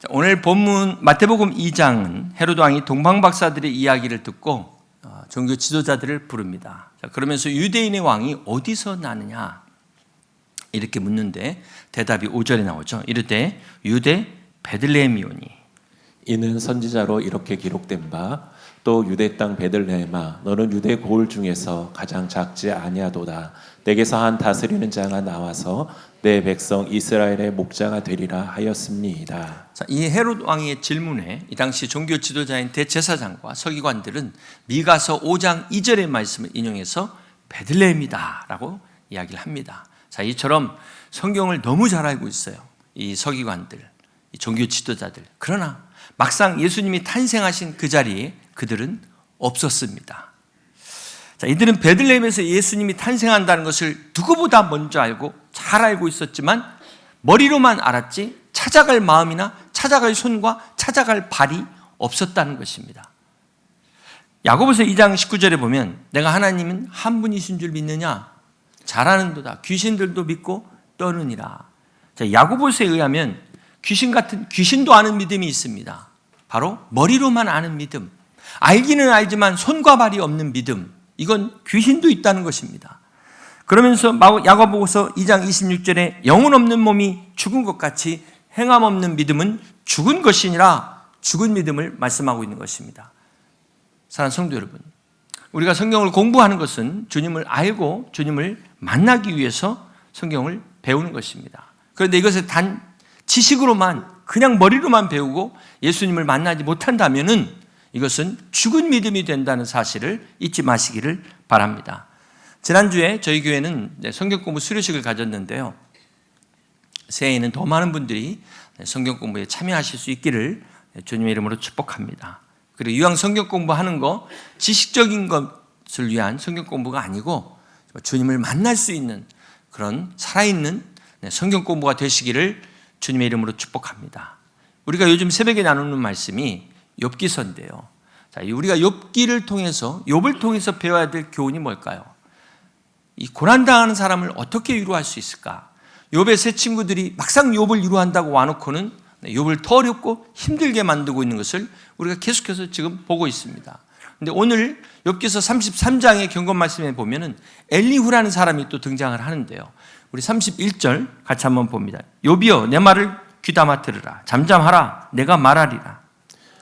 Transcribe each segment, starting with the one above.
오늘 본문 마태복음 2장은 헤로드 왕이 동방박사들의 이야기를 듣고 종교 지도자들을 부릅니다. 그러면서 유대인의 왕이 어디서 나느냐 이렇게 묻는데 대답이 5절에 나오죠. 이르되 유대 베들레헴이오니. 이는 선지자로 이렇게 기록된 바 또 유대 땅 베들레헴아 너는 유대 고을 중에서 가장 작지 아니하도다. 내게서 한 다스리는 자가 나와서 내 백성 이스라엘의 목자가 되리라 하였습니다. 자, 이 헤롯 왕의 질문에 이 당시 종교 지도자인 대제사장과 서기관들은 미가서 5장 2절의 말씀을 인용해서 베들레헴이다라고 이야기를 합니다. 자, 이처럼 성경을 너무 잘 알고 있어요. 이 서기관들, 이 종교 지도자들. 그러나 막상 예수님이 탄생하신 그 자리에 그들은 없었습니다. 자, 이들은 베들레헴에서 예수님이 탄생한다는 것을 누구보다 먼저 알고 잘 알고 있었지만 머리로만 알았지 찾아갈 마음이나 찾아갈 손과 찾아갈 발이 없었다는 것입니다. 야고보서 2장 19절에 보면 내가 하나님은 한 분이신 줄 믿느냐? 잘하는도다. 귀신들도 믿고 떠느니라. 자, 야고보서에 의하면 귀신도 아는 믿음이 있습니다. 바로 머리로만 아는 믿음. 알기는 알지만 손과 발이 없는 믿음. 이건 귀신도 있다는 것입니다. 그러면서 야고보서 2장 26절에 영혼 없는 몸이 죽은 것 같이 행함 없는 믿음은 죽은 것이니라 죽은 믿음을 말씀하고 있는 것입니다. 사랑하는 성도 여러분, 우리가 성경을 공부하는 것은 주님을 알고 주님을 만나기 위해서 성경을 배우는 것입니다. 그런데 이것을 단 지식으로만 그냥 머리로만 배우고 예수님을 만나지 못한다면은 이것은 죽은 믿음이 된다는 사실을 잊지 마시기를 바랍니다. 지난주에 저희 교회는 성경 공부 수료식을 가졌는데요. 새해에는 더 많은 분들이 성경 공부에 참여하실 수 있기를 주님의 이름으로 축복합니다. 그리고 이왕 성경 공부하는 거 지식적인 것을 위한 성경 공부가 아니고 주님을 만날 수 있는 그런 살아있는 성경 공부가 되시기를 주님의 이름으로 축복합니다. 우리가 요즘 새벽에 나누는 말씀이 욥기서인데요. 자, 우리가 욥을 통해서 배워야 될 교훈이 뭘까요? 이 고난당하는 사람을 어떻게 위로할 수 있을까? 욥의 세 친구들이 막상 욥을 위로한다고 와놓고는 욥을 더 어렵고 힘들게 만들고 있는 것을 우리가 계속해서 지금 보고 있습니다. 그런데 오늘 욥기서 33장의 경건 말씀에 보면은 엘리후라는 사람이 또 등장을 하는데요. 우리 31절 같이 한번 봅니다. 욥이여 내 말을 귀담아 들으라. 잠잠하라. 내가 말하리라.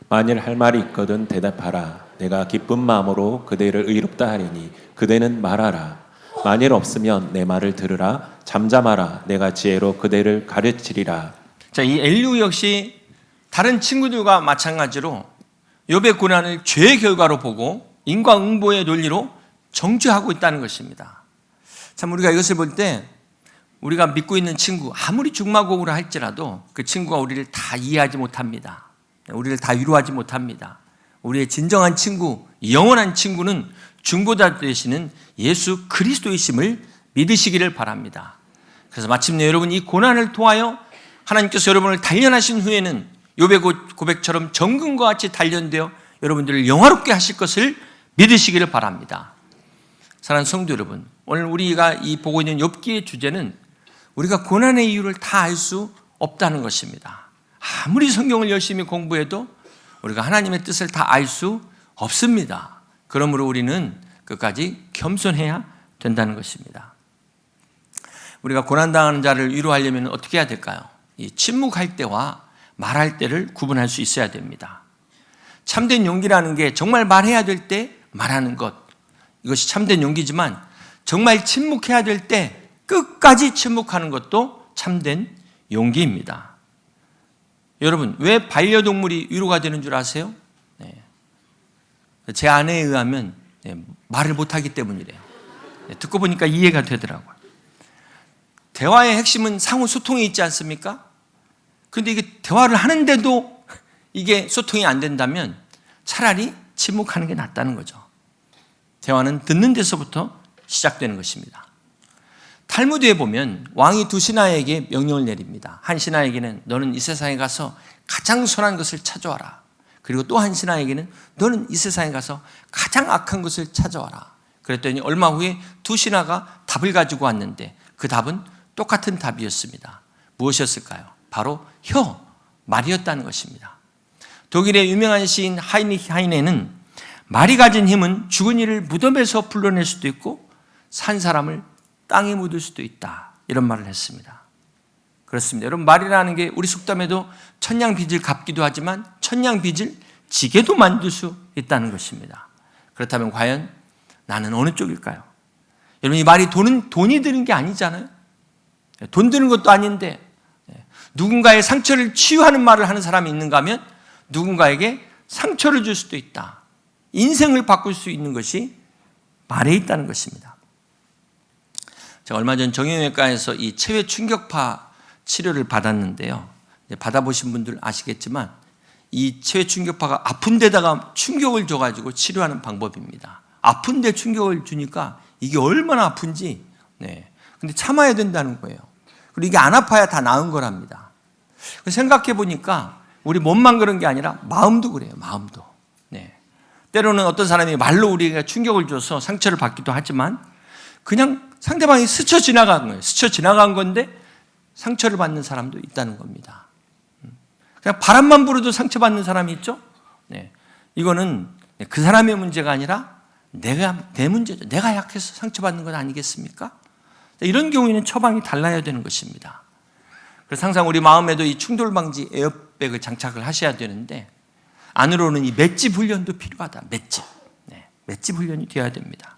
만일 할 말이 있거든 대답하라. 내가 기쁜 마음으로 그대를 의롭다 하리니 그대는 말하라. 만일 없으면 내 말을 들으라. 잠잠하라. 내가 지혜로 그대를 가르치리라. 자, 이 엘리후 역시 다른 친구들과 마찬가지로 욥의 고난을 죄의 결과로 보고 인과응보의 논리로 정죄하고 있다는 것입니다. 참 우리가 이것을 볼 때 우리가 믿고 있는 친구 아무리 중마고구라 할지라도 그 친구가 우리를 다 이해하지 못합니다. 우리를 다 위로하지 못합니다. 우리의 진정한 친구, 영원한 친구는 중보자 되시는 예수 그리스도이심을 믿으시기를 바랍니다. 그래서 마침내 여러분 이 고난을 통하여 하나님께서 여러분을 단련하신 후에는 욥의 고백처럼 정금과 같이 단련되어 여러분들을 영화롭게 하실 것을 믿으시기를 바랍니다. 사랑하는 성도 여러분, 오늘 우리가 보고 있는 욥기의 주제는 우리가 고난의 이유를 다 알 수 없다는 것입니다. 아무리 성경을 열심히 공부해도 우리가 하나님의 뜻을 다 알 수 없습니다. 그러므로 우리는 끝까지 겸손해야 된다는 것입니다. 우리가 고난당하는 자를 위로하려면 어떻게 해야 될까요? 이 침묵할 때와 말할 때를 구분할 수 있어야 됩니다. 참된 용기라는 게 정말 말해야 될 때 말하는 것, 이것이 참된 용기지만 정말 침묵해야 될 때 끝까지 침묵하는 것도 참된 용기입니다. 여러분, 왜 반려동물이 위로가 되는 줄 아세요? 제 아내에 의하면 말을 못하기 때문이래요. 듣고 보니까 이해가 되더라고요. 대화의 핵심은 상호 소통이 있지 않습니까? 그런데 이게 대화를 하는데도 이게 소통이 안 된다면 차라리 침묵하는 게 낫다는 거죠. 대화는 듣는 데서부터 시작되는 것입니다. 탈무드에 보면 왕이 두 신하에게 명령을 내립니다. 한 신하에게는 너는 이 세상에 가서 가장 선한 것을 찾아와라. 그리고 또 한 신하에게는 너는 이 세상에 가서 가장 악한 것을 찾아와라. 그랬더니 얼마 후에 두 신하가 답을 가지고 왔는데 그 답은 똑같은 답이었습니다. 무엇이었을까요? 바로 혀, 말이었다는 것입니다. 독일의 유명한 시인 하이니히 하이네는 말이 가진 힘은 죽은 이를 무덤에서 불러낼 수도 있고 산 사람을 땅에 묻을 수도 있다, 이런 말을 했습니다. 그렇습니다. 여러분, 말이라는 게 우리 속담에도 천냥 빚을 갚기도 하지만 천냥 빚을 지게도 만들 수 있다는 것입니다. 그렇다면 과연 나는 어느 쪽일까요? 여러분, 이 말이 돈이 드는 게 아니잖아요. 돈 드는 것도 아닌데 누군가의 상처를 치유하는 말을 하는 사람이 있는가 하면 누군가에게 상처를 줄 수도 있다. 인생을 바꿀 수 있는 것이 말에 있다는 것입니다. 제가 얼마 전 정형외과에서 이 체외 충격파 치료를 받았는데요. 받아보신 분들 아시겠지만 이 체외 충격파가 아픈 데다가 충격을 줘가지고 치료하는 방법입니다. 아픈 데 충격을 주니까 이게 얼마나 아픈지, 근데 참아야 된다는 거예요. 그리고 이게 안 아파야 다 나은 거랍니다. 생각해 보니까 우리 몸만 그런 게 아니라 마음도 그래요. 마음도. 때로는 어떤 사람이 말로 우리가 충격을 줘서 상처를 받기도 하지만 그냥 상대방이 스쳐 지나간 거예요. 스쳐 지나간 건데 상처를 받는 사람도 있다는 겁니다. 그냥 바람만 불어도 상처받는 사람이 있죠. 이거는 그 사람의 문제가 아니라 내 문제죠. 내가 약해서 상처받는 건 아니겠습니까? 이런 경우에는 처방이 달라야 되는 것입니다. 그래서 항상 우리 마음에도 이 충돌 방지 에어백을 장착을 하셔야 되는데 안으로는 이 맷집 훈련도 필요하다. 맷집 훈련이 되어야 됩니다.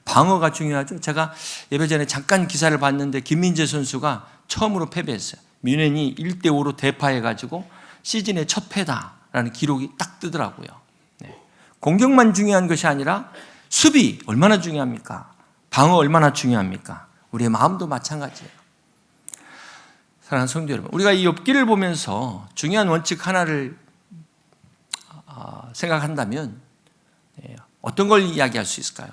방어가 중요하죠. 제가 예배 전에 잠깐 기사를 봤는데 김민재 선수가 처음으로 패배했어요. 뮌헨이 1대5로 대파해가지고 시즌의 첫 패다라는 기록이 딱 뜨더라고요. 공격만 중요한 것이 아니라 수비 얼마나 중요합니까? 방어 얼마나 중요합니까? 우리의 마음도 마찬가지예요. 사랑하는 성도 여러분, 우리가 이 욥기를 보면서 중요한 원칙 하나를 생각한다면 어떤 걸 이야기할 수 있을까요?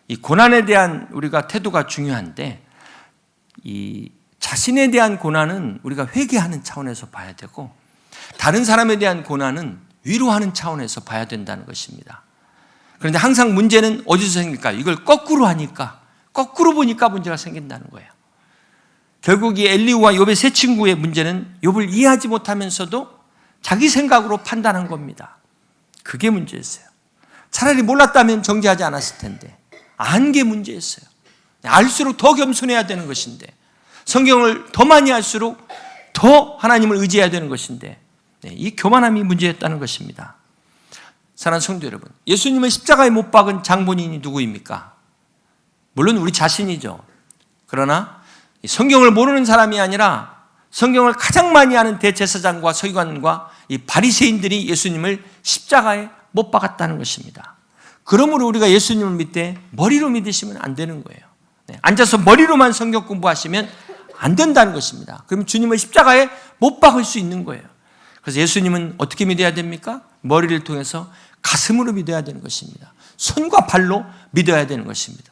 이 고난에 대한 우리가 태도가 중요한데 이 자신에 대한 고난은 우리가 회개하는 차원에서 봐야 되고 다른 사람에 대한 고난은 위로하는 차원에서 봐야 된다는 것입니다. 그런데 항상 문제는 어디서 생길까요? 이걸 거꾸로 하니까, 거꾸로 보니까 문제가 생긴다는 거예요. 결국 이 엘리후와 욥의 세 친구의 문제는 욥을 이해하지 못하면서도 자기 생각으로 판단한 겁니다. 그게 문제였어요. 차라리 몰랐다면 정죄하지 않았을 텐데 안 게 문제였어요. 알수록 더 겸손해야 되는 것인데 성경을 더 많이 알수록 더 하나님을 의지해야 되는 것인데 이 교만함이 문제였다는 것입니다. 사랑하는 성도 여러분, 예수님을 십자가에 못 박은 장본인이 누구입니까? 물론 우리 자신이죠. 그러나 성경을 모르는 사람이 아니라 성경을 가장 많이 아는 대제사장과 서기관과 이 바리새인들이 예수님을 십자가에 못 박았다는 것입니다. 그러므로 우리가 예수님을 믿되 머리로 믿으시면 안 되는 거예요. 앉아서 머리로만 성경 공부하시면 안 된다는 것입니다. 그럼 주님을 십자가에 못 박을 수 있는 거예요. 그래서 예수님은 어떻게 믿어야 됩니까? 머리를 통해서 가슴으로 믿어야 되는 것입니다. 손과 발로 믿어야 되는 것입니다.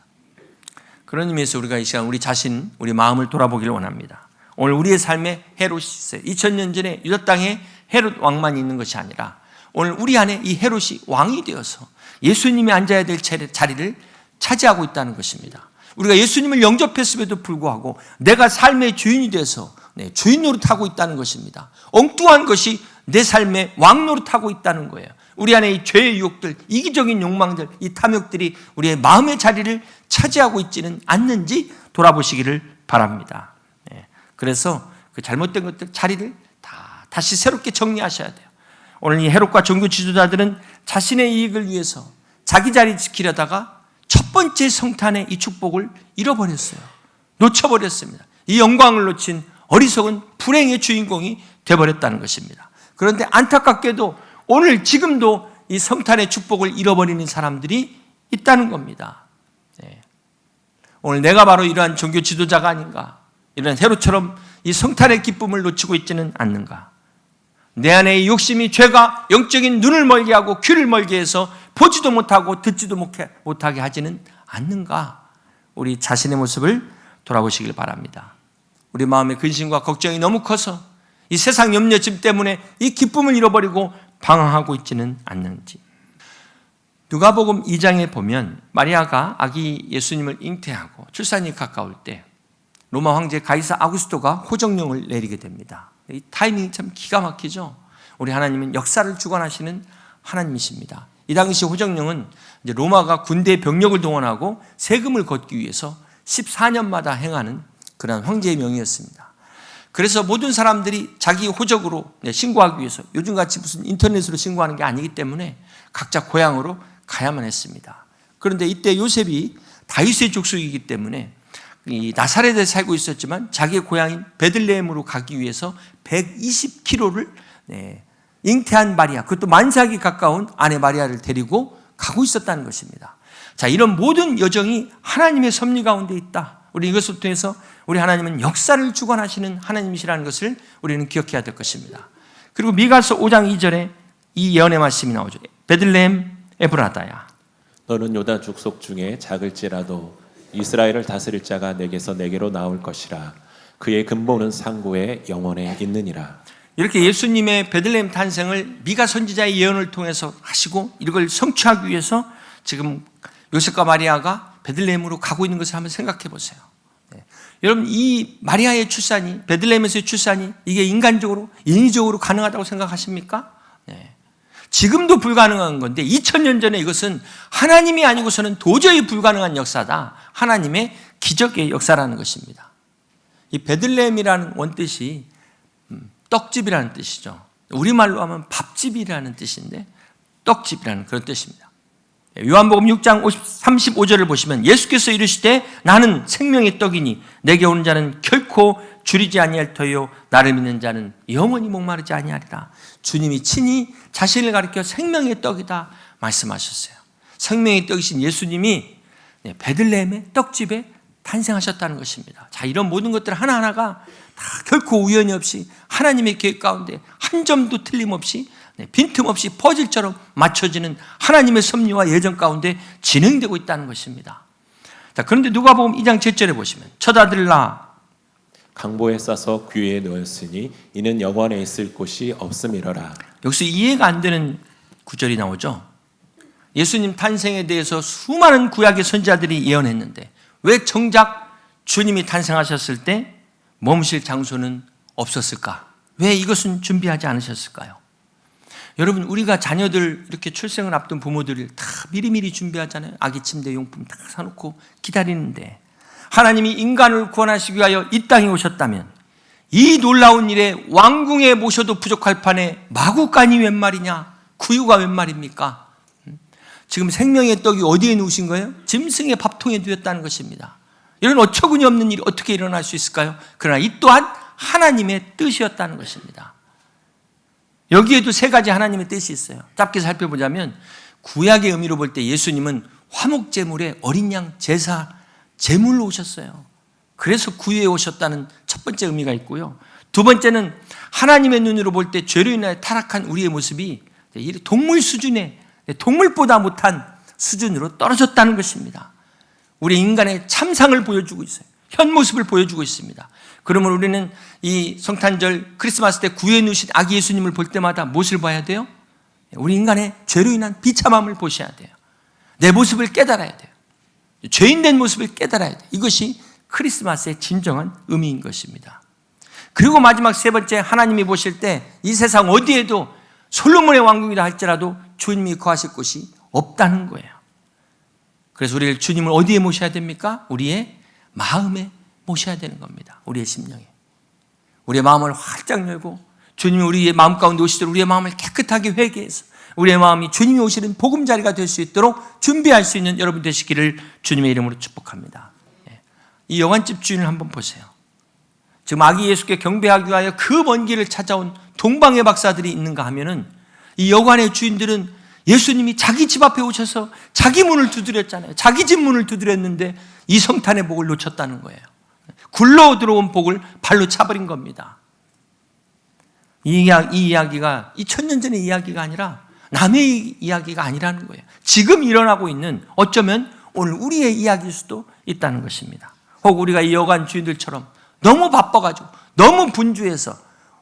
그런 의미에서 우리가 이 시간 우리 자신, 우리 마음을 돌아보기를 원합니다. 오늘 우리의 삶에 헤롯이 있어요. 2000년 전에 유다 땅에 헤롯 왕만 있는 것이 아니라 오늘 우리 안에 이 헤롯이 왕이 되어서 예수님이 앉아야 될 자리를 차지하고 있다는 것입니다. 우리가 예수님을 영접했음에도 불구하고 내가 삶의 주인이 돼서 주인 노릇하고 있다는 것입니다. 엉뚱한 것이 내 삶의 왕 노릇하고 있다는 거예요. 우리 안에 이 죄의 유혹들, 이기적인 욕망들, 이 탐욕들이 우리의 마음의 자리를 차지하고 있지는 않는지 돌아보시기를 바랍니다. 그래서 그 잘못된 것들 자리를 다시 새롭게 정리하셔야 돼요. 오늘 이 헤롯과 종교 지도자들은 자신의 이익을 위해서 자기 자리 지키려다가 첫 번째 성탄의 이 축복을 잃어버렸어요. 놓쳐버렸습니다. 이 영광을 놓친 어리석은 불행의 주인공이 되어버렸다는 것입니다. 그런데 안타깝게도 오늘 지금도 이 성탄의 축복을 잃어버리는 사람들이 있다는 겁니다. 오늘 내가 바로 이러한 종교 지도자가 아닌가, 이런 헤롯처럼 이 성탄의 기쁨을 놓치고 있지는 않는가. 내 안에 이 욕심이 죄가 영적인 눈을 멀게 하고 귀를 멀게 해서 보지도 못하고 듣지도 못하게 하지는 않는가. 우리 자신의 모습을 돌아보시길 바랍니다. 우리 마음의 근심과 걱정이 너무 커서 이 세상 염려짐 때문에 이 기쁨을 잃어버리고 방황하고 있지는 않는지. 누가복음 2장에 보면 마리아가 아기 예수님을 잉태하고 출산이 가까울 때 로마 황제 가이사 아구스토가 호정령을 내리게 됩니다. 이 타이밍이 참 기가 막히죠. 우리 하나님은 역사를 주관하시는 하나님이십니다. 이 당시 호정령은 이제 로마가 군대 병력을 동원하고 세금을 걷기 위해서 14년마다 행하는 그런 황제의 명이었습니다. 그래서 모든 사람들이 자기 호적으로 신고하기 위해서 요즘같이 무슨 인터넷으로 신고하는 게 아니기 때문에 각자 고향으로 가야만 했습니다. 그런데 이때 요셉이 다윗의 족속이기 때문에 이 나사렛에 살고 있었지만 자기의 고향인 베들레헴으로 가기 위해서 120km를 잉태한 마리아, 그것도 만삭이 가까운 아내 마리아를 데리고 가고 있었다는 것입니다. 자, 이런 모든 여정이 하나님의 섭리 가운데 있다. 우리 이것을 통해서 우리 하나님은 역사를 주관하시는 하나님이시라는 것을 우리는 기억해야 될 것입니다. 그리고 미가서 5장 2절에 이 예언의 말씀이 나오죠. 베들레헴 에브라다야, 너는 유다 족속 중에 작을지라도 이스라엘을 다스릴 자가 내게서 내게로 나올 것이라. 그의 근본은 상고에 영원에 있느니라. 이렇게 예수님의 베들레헴 탄생을 미가 선지자의 예언을 통해서 하시고 이걸 성취하기 위해서 지금 요셉과 마리아가 베들레헴으로 가고 있는 것을 한번 생각해 보세요. 여러분, 이 마리아의 출산이, 베들레헴에서의 출산이 이게 인간적으로, 인위적으로 가능하다고 생각하십니까? 지금도 불가능한 건데 2000년 전에 이것은 하나님이 아니고서는 도저히 불가능한 역사다. 하나님의 기적의 역사라는 것입니다. 이 베들레헴이라는 원뜻이 떡집이라는 뜻이죠. 우리말로 하면 밥집이라는 뜻인데 떡집이라는 그런 뜻입니다. 요한복음 6장 35절을 보시면 예수께서 이르시되 나는 생명의 떡이니 내게 오는 자는 결코 줄이지 아니할 터요 나를 믿는 자는 영원히 목마르지 아니하리라. 주님이 친히 자신을 가리켜 생명의 떡이다 말씀하셨어요. 생명의 떡이신 예수님이 베들레헴의 떡집에 탄생하셨다는 것입니다. 자, 이런 모든 것들 하나하나가 다 결코 우연이 없이 하나님의 계획 가운데 한 점도 틀림없이 빈틈없이 퍼즐처럼 맞춰지는 하나님의 섭리와 예정 가운데 진행되고 있다는 것입니다. 자, 그런데 누가복음 2장 7절에 보시면 첫 아들라 강보에 싸서 귀에 넣었으니 이는 영원에 있을 곳이 없음이러라. 여기서 이해가 안 되는 구절이 나오죠. 예수님 탄생에 대해서 수많은 구약의 선지자들이 예언했는데 왜 정작 주님이 탄생하셨을 때 머무실 장소는 없었을까? 왜 이것은 준비하지 않으셨을까요? 여러분, 우리가 자녀들 이렇게 출생을 앞둔 부모들을 다 미리미리 준비하잖아요. 아기 침대 용품 다 사놓고 기다리는데 하나님이 인간을 구원하시기 위하여 이 땅에 오셨다면 이 놀라운 일에 왕궁에 모셔도 부족할 판에 마구간이 웬 말이냐? 구유가 웬 말입니까? 지금 생명의 떡이 어디에 누우신 거예요? 짐승의 밥통에 누웠다는 것입니다. 이런 어처구니 없는 일이 어떻게 일어날 수 있을까요? 그러나 이 또한 하나님의 뜻이었다는 것입니다. 여기에도 세 가지 하나님의 뜻이 있어요. 짧게 살펴보자면 구약의 의미로 볼 때 예수님은 화목제물의 어린 양 제사, 제물로 오셨어요. 그래서 구유에 오셨다는 첫 번째 의미가 있고요. 두 번째는 하나님의 눈으로 볼 때 죄로 인하여 타락한 우리의 모습이 동물 수준의, 동물보다 못한 수준으로 떨어졌다는 것입니다. 우리 인간의 참상을 보여주고 있어요. 현 모습을 보여주고 있습니다. 그러면 우리는 이 성탄절 크리스마스 때 구유에 누우신 아기 예수님을 볼 때마다 무엇을 봐야 돼요? 우리 인간의 죄로 인한 비참함을 보셔야 돼요. 내 모습을 깨달아야 돼요. 죄인된 모습을 깨달아야 돼요. 이것이 크리스마스의 진정한 의미인 것입니다. 그리고 마지막 세 번째, 하나님이 보실 때 이 세상 어디에도 솔로몬의 왕궁이라 할지라도 주님이 거하실 곳이 없다는 거예요. 그래서 우리를 주님을 어디에 모셔야 됩니까? 우리의 마음에 모셔야 되는 겁니다. 우리의 심령에. 우리의 마음을 활짝 열고 주님이 우리의 마음 가운데 오시도록 우리의 마음을 깨끗하게 회개해서 우리의 마음이 주님이 오시는 보금자리가 될 수 있도록 준비할 수 있는 여러분 되시기를 주님의 이름으로 축복합니다. 이 여관집 주인을 한번 보세요. 지금 아기 예수께 경배하기 위하여 그 먼 길을 찾아온 동방의 박사들이 있는가 하면은 이 여관의 주인들은 예수님이 자기 집 앞에 오셔서 자기 문을 두드렸잖아요. 자기 집 문을 두드렸는데 이 성탄의 복을 놓쳤다는 거예요. 굴러 들어온 복을 발로 차버린 겁니다. 이 이야기가 2000년 전의 이야기가 아니라 남의 이야기가 아니라는 거예요. 지금 일어나고 있는 어쩌면 오늘 우리의 이야기일 수도 있다는 것입니다. 혹 우리가 이 여관 주인들처럼 너무 바빠가지고 너무 분주해서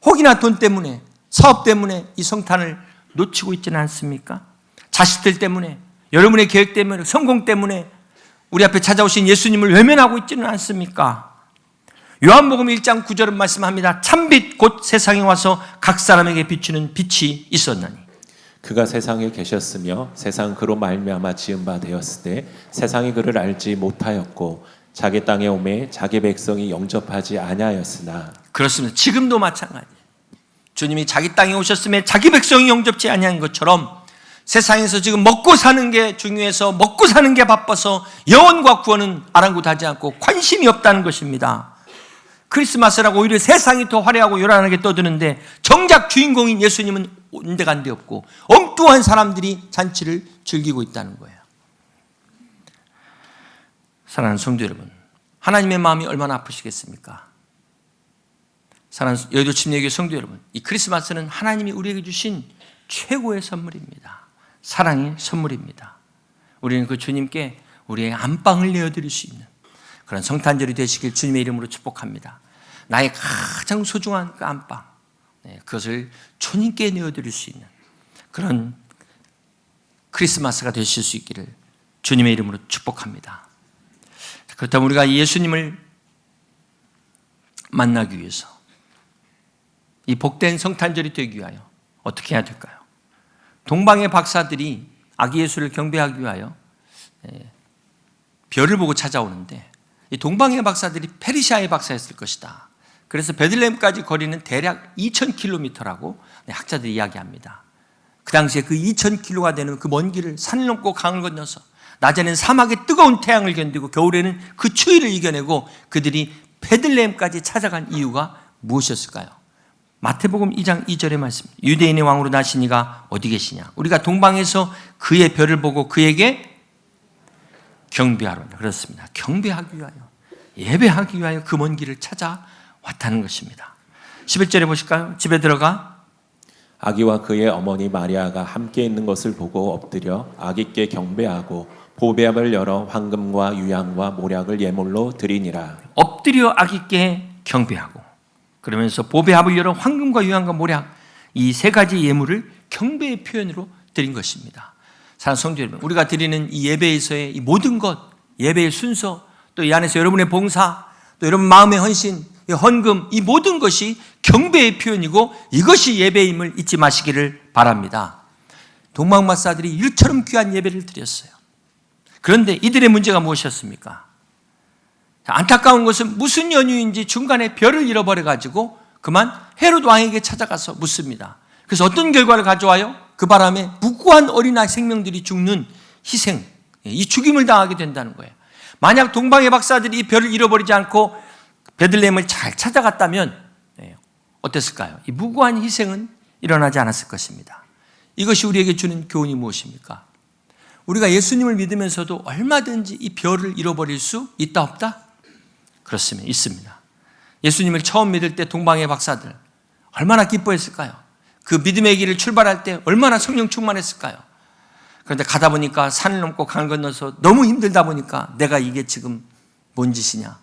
혹이나 돈 때문에 사업 때문에 이 성탄을 놓치고 있지는 않습니까? 자식들 때문에 여러분의 계획 때문에 성공 때문에 우리 앞에 찾아오신 예수님을 외면하고 있지는 않습니까? 요한복음 1장 9절은 말씀합니다. 참빛 곧 세상에 와서 각 사람에게 비추는 빛이 있었나니 그가 세상에 계셨으며 세상 그로 말미암아 지은 바 되었을 때 세상이 그를 알지 못하였고 자기 땅에 오매 자기 백성이 영접하지 아니하였으나. 그렇습니다. 지금도 마찬가지예요. 주님이 자기 땅에 오셨음에 자기 백성이 영접지 아니한 것처럼 세상에서 지금 먹고 사는 게 중요해서 먹고 사는 게 바빠서 영혼과 구원은 아랑곳하지 않고 관심이 없다는 것입니다. 크리스마스라고 오히려 세상이 더 화려하고 요란하게 떠드는데 정작 주인공인 예수님은 온데간데 없고 엉뚱한 사람들이 잔치를 즐기고 있다는 거예요. 사랑하는 성도 여러분, 하나님의 마음이 얼마나 아프시겠습니까? 사랑하는 여의도 침례교회 성도 여러분, 이 크리스마스는 하나님이 우리에게 주신 최고의 선물입니다. 사랑의 선물입니다. 우리는 그 주님께 우리의 안방을 내어드릴 수 있는 그런 성탄절이 되시길 주님의 이름으로 축복합니다. 나의 가장 소중한 그 안방, 그것을 주님께 내어드릴 수 있는 그런 크리스마스가 되실 수 있기를 주님의 이름으로 축복합니다. 그렇다면 우리가 예수님을 만나기 위해서 이 복된 성탄절이 되기 위하여 어떻게 해야 될까요? 동방의 박사들이 아기 예수를 경배하기 위하여 별을 보고 찾아오는데 이 동방의 박사들이 페르시아의 박사였을 것이다. 그래서 베들레헴까지 거리는 대략 2000km라고 학자들이 이야기합니다. 그 당시에 그 2000km가 되는 그 먼 길을 산을 넘고 강을 건너서 낮에는 사막의 뜨거운 태양을 견디고 겨울에는 그 추위를 이겨내고 그들이 베들레헴까지 찾아간 이유가 무엇이었을까요? 마태복음 2장 2절의 말씀, 유대인의 왕으로 나신 이가 어디 계시냐? 우리가 동방에서 그의 별을 보고 그에게 경배하러. 그렇습니다. 경배하기 위하여, 예배하기 위하여 그 먼 길을 찾아왔다는 것입니다. 11절에 보실까요? 집에 들어가 아기와 그의 어머니 마리아가 함께 있는 것을 보고 엎드려 아기께 경배하고 보배압을 열어 황금과 유향과 모략을 예물로 드리니라. 엎드려 아기께 경배하고 그러면서 보배합을 열어 황금과 유향과 모략 이 세 가지 예물을 경배의 표현으로 드린 것입니다. 사랑하는 성도 여러분, 우리가 드리는 이 예배에서의 이 모든 것, 예배의 순서, 또 이 안에서 여러분의 봉사, 또 여러분 마음의 헌신, 이 헌금, 이 모든 것이 경배의 표현이고 이것이 예배임을 잊지 마시기를 바랍니다. 동방마사들이 일처럼 귀한 예배를 드렸어요. 그런데 이들의 문제가 무엇이었습니까? 안타까운 것은 무슨 연유인지 중간에 별을 잃어버려가지고 그만 헤롯 왕에게 찾아가서 묻습니다. 그래서 어떤 결과를 가져와요? 그 바람에 무고한 어린아이 생명들이 죽는 희생, 이 죽임을 당하게 된다는 거예요. 만약 동방의 박사들이 이 별을 잃어버리지 않고 베들레헴을 잘 찾아갔다면 어땠을까요? 이 무고한 희생은 일어나지 않았을 것입니다. 이것이 우리에게 주는 교훈이 무엇입니까? 우리가 예수님을 믿으면서도 얼마든지 이 별을 잃어버릴 수 있다 없다? 그렇습니다. 있습니다. 예수님을 처음 믿을 때 동방의 박사들 얼마나 기뻐했을까요? 그 믿음의 길을 출발할 때 얼마나 성령 충만했을까요? 그런데 가다 보니까 산을 넘고 강을 건너서 너무 힘들다 보니까 내가 이게 지금 뭔 짓이냐?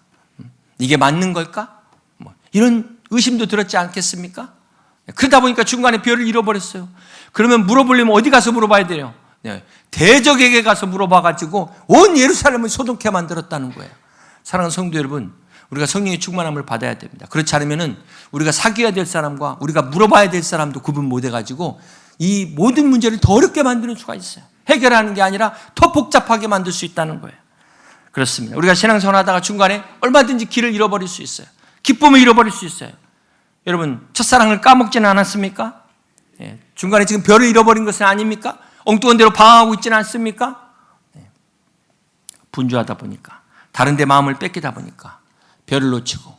이게 맞는 걸까? 이런 의심도 들었지 않겠습니까? 그러다 보니까 중간에 별을 잃어버렸어요. 그러면 물어보려면 어디 가서 물어봐야 돼요? 대적에게 가서 물어봐가지고 온 예루살렘을 소동케 만들었다는 거예요. 사랑하는 성도 여러분, 우리가 성령의 충만함을 받아야 됩니다. 그렇지 않으면 우리가 사귀어야 될 사람과 우리가 물어봐야 될 사람도 구분 못 해가지고 이 모든 문제를 더 어렵게 만드는 수가 있어요. 해결하는 게 아니라 더 복잡하게 만들 수 있다는 거예요. 그렇습니다. 우리가 신앙생활 하다가 중간에 얼마든지 길을 잃어버릴 수 있어요. 기쁨을 잃어버릴 수 있어요. 여러분, 첫사랑을 까먹지는 않았습니까? 중간에 지금 별을 잃어버린 것은 아닙니까? 엉뚱한 대로 방황하고 있지는 않습니까? 분주하다 보니까, 다른 데 마음을 뺏기다 보니까 별을 놓치고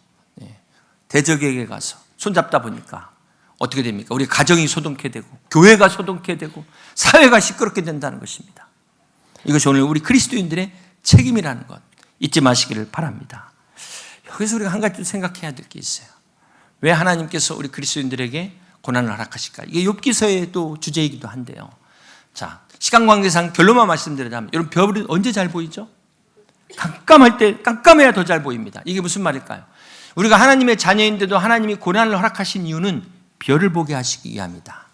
대적에게 가서 손잡다 보니까 어떻게 됩니까? 우리 가정이 소동케 되고 교회가 소동케 되고 사회가 시끄럽게 된다는 것입니다. 이것이 오늘 우리 그리스도인들의 책임이라는 것 잊지 마시기를 바랍니다. 여기서 우리가 한 가지 생각해야 될 게 있어요. 왜 하나님께서 우리 그리스도인들에게 고난을 허락하실까? 이게 욥기서의 또 주제이기도 한데요. 자, 시간 관계상 결론만 말씀드리자면 여러분, 별은 언제 잘 보이죠? 깜깜할 때, 깜깜해야 더 잘 보입니다. 이게 무슨 말일까요? 우리가 하나님의 자녀인데도 하나님이 고난을 허락하신 이유는 별을 보게 하시기 위함이다.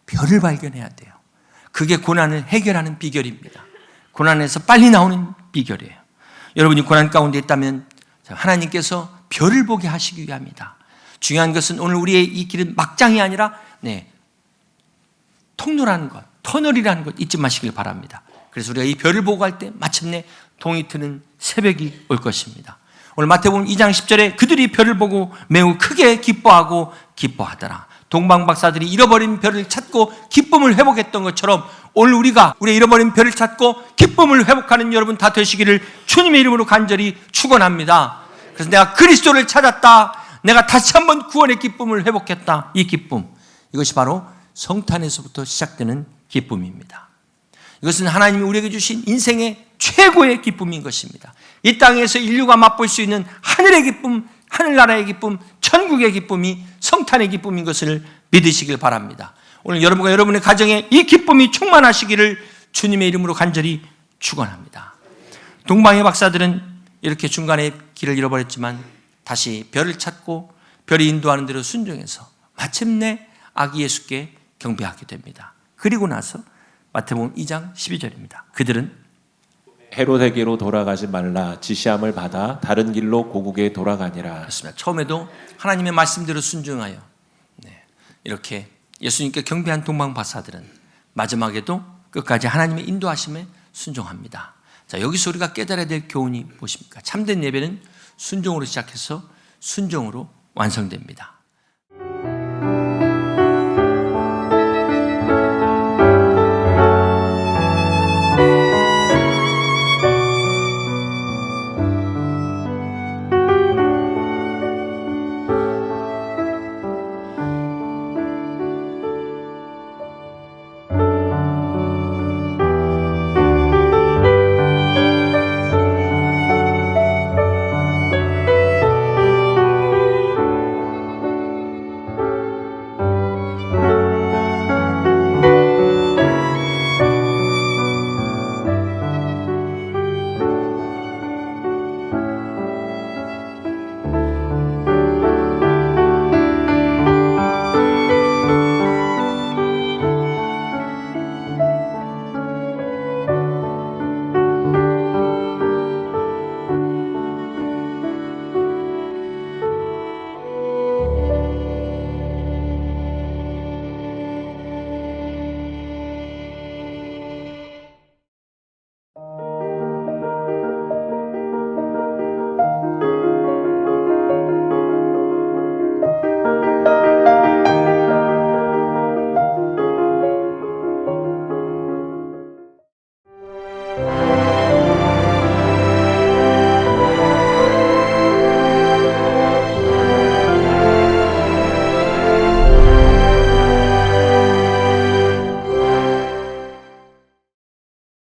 별을 발견해야 돼요. 그게 고난을 해결하는 비결입니다. 고난에서 빨리 나오는 비결이에요. 여러분이 고난 가운데 있다면 하나님께서 별을 보게 하시기 위함이다. 중요한 것은 오늘 우리의 이 길은 막장이 아니라 통로라는 것, 터널이라는 것 잊지 마시길 바랍니다. 그래서 우리가 이 별을 보고 갈 때 마침내 동이 트는 새벽이 올 것입니다. 오늘 마태복음 2장 10절에 그들이 별을 보고 매우 크게 기뻐하고 기뻐하더라. 동방박사들이 잃어버린 별을 찾고 기쁨을 회복했던 것처럼 오늘 우리가 우리의 잃어버린 별을 찾고 기쁨을 회복하는 여러분 다 되시기를 주님의 이름으로 간절히 축원합니다. 그래서 내가 그리스도를 찾았다. 내가 다시 한번 구원의 기쁨을 회복했다. 이 기쁨, 이것이 바로 성탄에서부터 시작되는 기쁨입니다. 이것은 하나님이 우리에게 주신 인생의 최고의 기쁨인 것입니다. 이 땅에서 인류가 맛볼 수 있는 하늘의 기쁨, 하늘나라의 기쁨, 천국의 기쁨이 성탄의 기쁨인 것을 믿으시길 바랍니다. 오늘 여러분과 여러분의 가정에 이 기쁨이 충만하시기를 주님의 이름으로 간절히 축원합니다. 동방의 박사들은 이렇게 중간에 길을 잃어버렸지만 다시 별을 찾고 별이 인도하는 대로 순종해서 마침내 아기 예수께 경배하게 됩니다. 그리고 나서 마태복음 2장 12절입니다. 그들은 헤로데게로 돌아가지 말라 지시함을 받아 다른 길로 고국에 돌아가니라. 그렇습니다. 처음에도 하나님의 말씀대로 순종하여 이렇게 예수님께 경배한 동방박사들은 마지막에도 끝까지 하나님의 인도하심에 순종합니다. 자, 여기서 우리가 깨달아야 될 교훈이 무엇입니까? 참된 예배는 순종으로 시작해서 순종으로 완성됩니다.